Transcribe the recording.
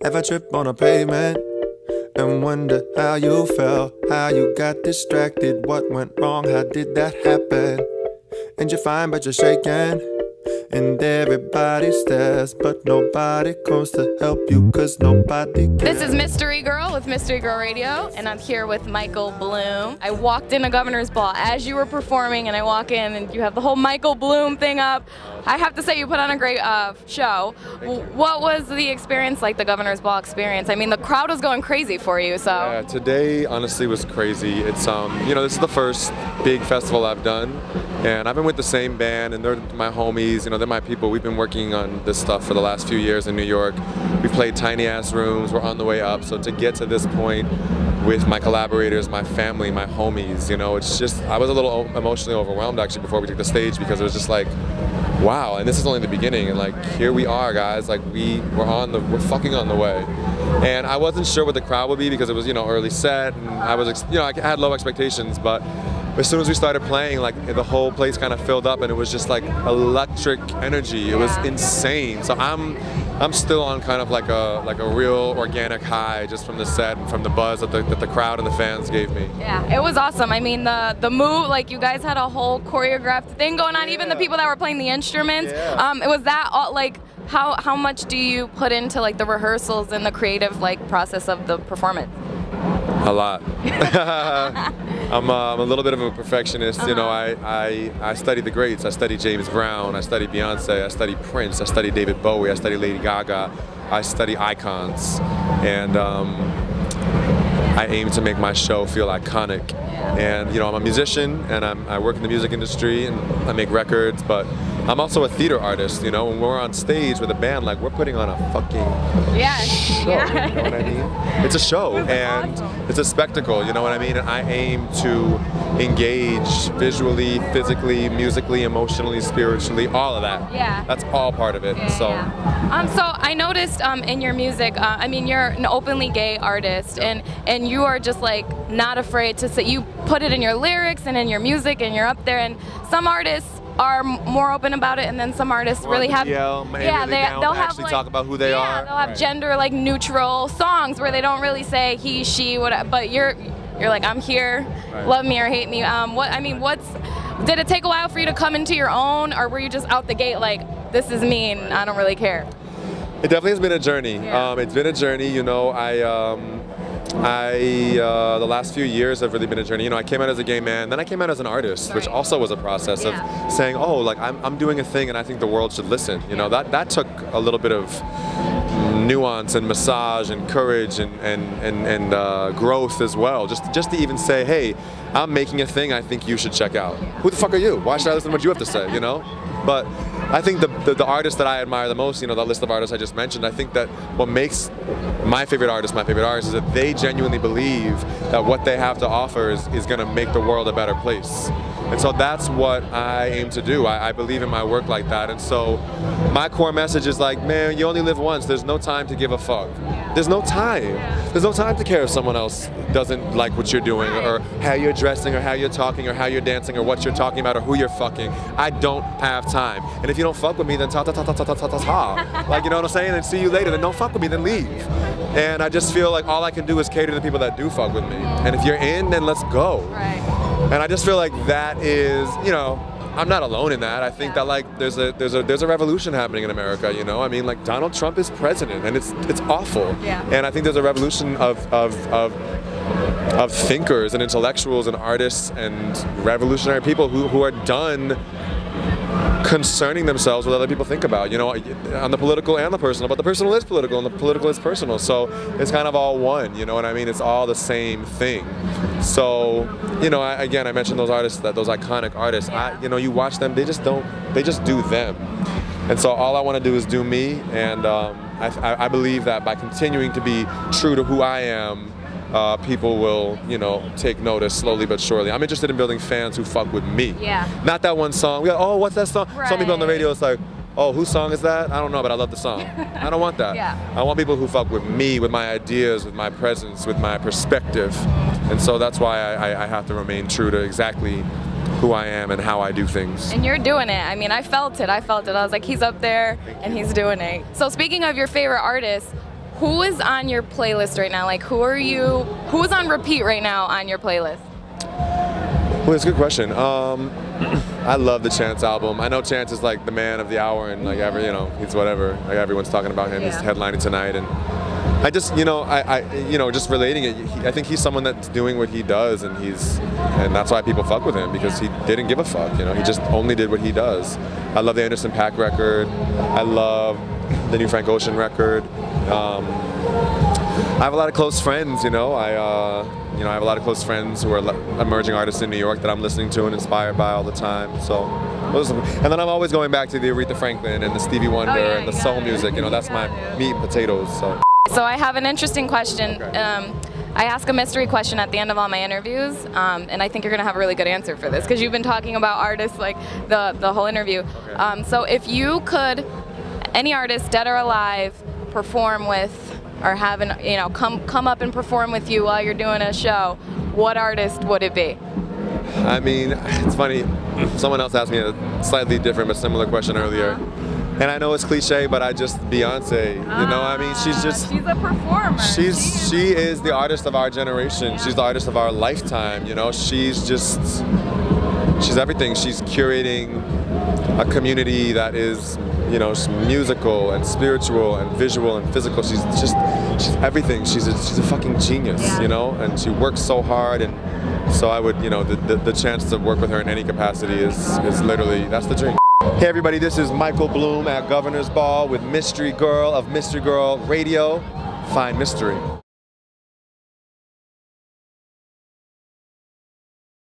Ever trip on a pavement and wonder how you felt, how you got distracted, what went wrong, how did that happen? And you're fine but you're shaking, and everybody stares, but nobody comes to help you, cause nobody cares. This is Mystery Girl with Mystery Girl Radio, and I'm here with Michael Blume. I walked into Governor's Ball as you were performing, and I walk in and you have the whole Michael Blume thing up. I have to say you put on a great show. What was the experience like, the Governor's Ball experience? I mean, the crowd was going crazy for you, so. Yeah, today honestly was crazy. It's this is the first big festival I've done, and I've been with the same band, and they're my homies, they're my people. We've been working on this stuff for the last few years in New York. We played tiny ass rooms, we're on the way up, so to get to this point with my collaborators, my family, my homies, it's just, I was a little emotionally overwhelmed actually before we took the stage, because it was just like, wow, and this is only the beginning, and like, here we are, guys, like we're fucking on the way. And I wasn't sure what the crowd would be, because it was, early set, and I was, I had low expectations, but as soon as we started playing, like, the whole place kind of filled up, and it was just like electric energy. It was insane. So I'm still on kind of like a real organic high just from the set and from the buzz that the crowd and the fans gave me. Yeah, it was awesome. I mean, the move, like, you guys had a whole choreographed thing going on. Even the people that were playing the instruments. It was that all, like, how much do you put into like the rehearsals and the creative like process of the performance? A lot. I'm a little bit of a perfectionist. I study the greats. I study James Brown. I study Beyonce. I study Prince. I study David Bowie. I study Lady Gaga. I study icons, and I aim to make my show feel iconic. And I'm a musician, and I work in the music industry, and I make records, but I'm also a theater artist. When we're on stage with a band, like, we're putting on a fucking show. Yeah. You know what I mean? It's a show, and it's a spectacle. You know what I mean? And I aim to engage visually, physically, musically, emotionally, spiritually, all of that. Yeah. That's all part of it. So I noticed in your music, you're an openly gay artist, and you are just like not afraid to say, you put it in your lyrics and in your music, and you're up there, and some artists are more open about it, and then some artists really have they'll have like, talk about who they are. They'll have gender like neutral songs where they don't really say he, she, whatever, but you're like, I'm here, love me or hate me. Did it take a while for you to come into your own, or were you just out the gate like, this is me and I don't really care? It definitely has been a journey. It's been a journey. The last few years have really been a journey. I came out as a gay man, then I came out as an artist, which also was a process of saying, oh, like, I'm doing a thing and I think the world should listen. That took a little bit of nuance and massage and courage and growth as well. Just to even say, hey, I'm making a thing I think you should check out. Who the fuck are you? Why should I listen to what you have to say, But I think the artists that I admire the most, the list of artists I just mentioned, I think that what makes my favorite artist is that they genuinely believe that what they have to offer is going to make the world a better place. And so that's what I aim to do. I believe in my work like that. And so my core message is like, man, you only live once. There's no time to give a fuck. There's no time. There's no time to care if someone else doesn't like what you're doing, or how you're dressing, or how you're talking, or how you're dancing, or what you're talking about, or who you're fucking. I don't have time. And if you don't fuck with me, then ta ta ta ta ta ta ta ta ta. Like, you know what I'm saying? And see you later. Then don't fuck with me, then leave. And I just feel like all I can do is cater to the people that do fuck with me. And if you're in, then let's go. Right. And I just feel like that is, I'm not alone in that. I think that like there's a revolution happening in America. Like, Donald Trump is president, and it's awful. Yeah. And I think there's a revolution of thinkers and intellectuals and artists and revolutionary people who are done concerning themselves with what other people think about, on the political and the personal, but the personal is political and the political is personal. So it's kind of all one, you know what I mean? It's all the same thing. So, I mentioned those artists, those iconic artists. You watch them, they just do them. And so all I want to do is do me, and I believe that by continuing to be true to who I am, people will, take notice slowly but surely. I'm interested in building fans who fuck with me. Yeah. Not that one song. We go, oh, what's that song? Right. Some people on the radio, it's like, oh, whose song is that? I don't know, but I love the song. I don't want that. I want people who fuck with me, with my ideas, with my presence, with my perspective. And so that's why I have to remain true to exactly who I am and how I do things. And you're doing it. I mean, I felt it. I was like, he's up there and he's doing it. So speaking of your favorite artists, Who is on your playlist right now? Like, who is on repeat right now on your playlist? Well, that's a good question. I love the Chance album. I know Chance is like the man of the hour, and like he's whatever. Like everyone's talking about him. He's headlining tonight, and I just, just relating it. I think he's someone that's doing what he does, and that's why people fuck with him, because he didn't give a fuck. He just only did what he does. I love the Anderson .Paak record. I love the new Frank Ocean record. I have a lot of close friends. I have a lot of close friends who are emerging artists in New York that I'm listening to and inspired by all the time. So, and then I'm always going back to the Aretha Franklin and the Stevie Wonder and the soul music. That's my meat and potatoes. So I have an interesting question. Okay. I ask a mystery question at the end of all my interviews, and I think you're gonna have a really good answer for this because you've been talking about artists like the whole interview. Okay. So if you could, any artist, dead or alive, perform with, or have come up and perform with you while you're doing a show, what artist would it be? I mean, it's funny. Someone else asked me a slightly different but similar question earlier. And I know it's cliche, but Beyonce, she's a performer. She is the artist of our generation. Yeah. She's the artist of our lifetime, she's everything. She's curating a community that is, musical and spiritual and visual and physical. She's everything. She's a fucking genius, and she works so hard, and so I would, the chance to work with her in any capacity is literally, that's the dream. Hey everybody, this is Michael Blume at Governor's Ball with Mystery Girl of Mystery Girl Radio. Find mystery.